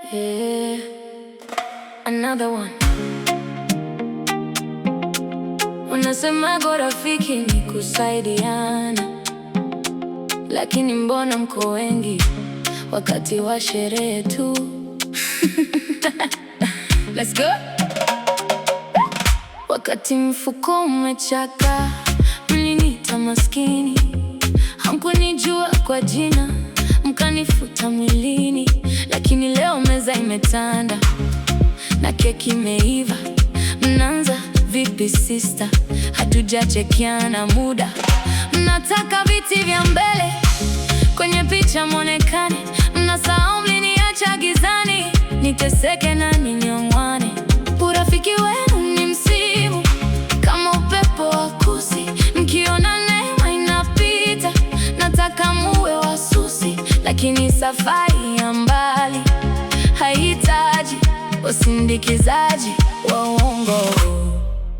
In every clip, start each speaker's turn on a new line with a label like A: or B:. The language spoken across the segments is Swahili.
A: Yeah, another one. Unasema rafiki ni kusaidiana, lakini mbona mko wengi wakati wa sherehe tu? Let's go. Wakati mfuko umechaka, mliniita maskini, hamkunijua kwa jina, mkanifuta mwilini. Lakini leo meza imetanda na keki imeiva. Mnaanza vipi sister? Hatujachekiana muda. Mnataka viti vya mbele kwenye picha mwonekane. Mnasahau mliniacha gizani, niteseke na ninyong'wane. Urafiki wenu ni msimu kama upepo wa kusi, mkiona neema inapita nataka muwe wasusi. Lakini safari ya mbali haihitaji usindikizaji wa uongo.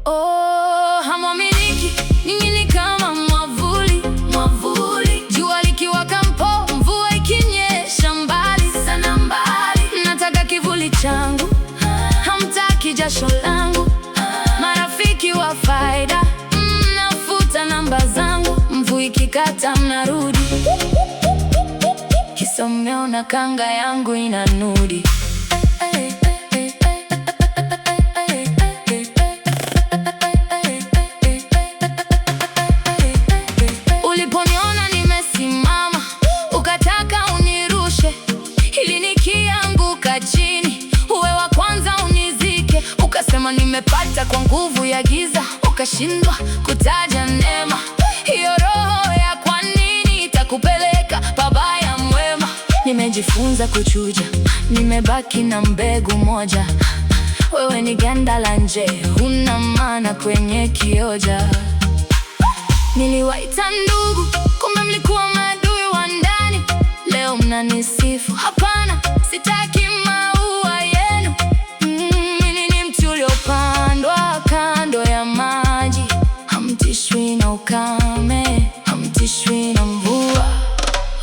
A: Oh, hamwaminiki, ninyi ni kama mwavuli, mwavuli. Jua likiwaka mpo, mvua ikinyesha mbali sana mbali. Nataka kivuli changu, hamtaki jasho langu. Marafiki wa faida, mnafuta namba zangu. Mvua ikikata mnarudi, kisomeo na kanga yangu inanudi. Uliponiona nimesimama, ukataka unirushe, ili nikianguka chini uwe wa kwanza unizike. Ukasema nimepata kwa nguvu ya giza, ukashindwa kutaja neema. Hiyo roho ya kwa nini itakupeleka pabaya mwema. Nimejifunza kuchuja, nimebaki na mbegu moja. Wewe ni ganda la nje, huna maana kwenye kioja. Niliwaita ndugu, kumbe mlikuwa maadui wa ndani. Leo mnanisifu, hapana, sitaki maua yenu. Mimi ni mti uliopandwa kando ya maji. Hamtishwi na ukame, hamtishwi na mvua.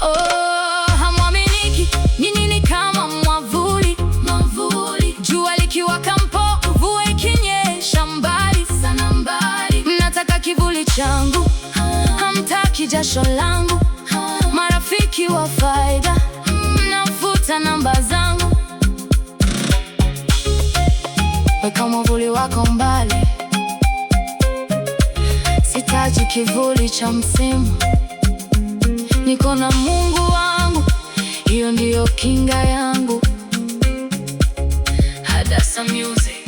A: Oh, hamwaminiki, nyinyi ni kama mwavuli, mwavuli. Jua likiwaka mpo, mvua ikinyesha mbali sana mbali. Mnataka kivuli changu, hamtaki jasho langu. Marafiki wa faida, mnafuta namba zangu. Weka mwavuli wako mbali, sitaji kivuli cha msimu. Niko na Mungu wangu, hiyo ndiyo kinga yangu. Hadasa Music.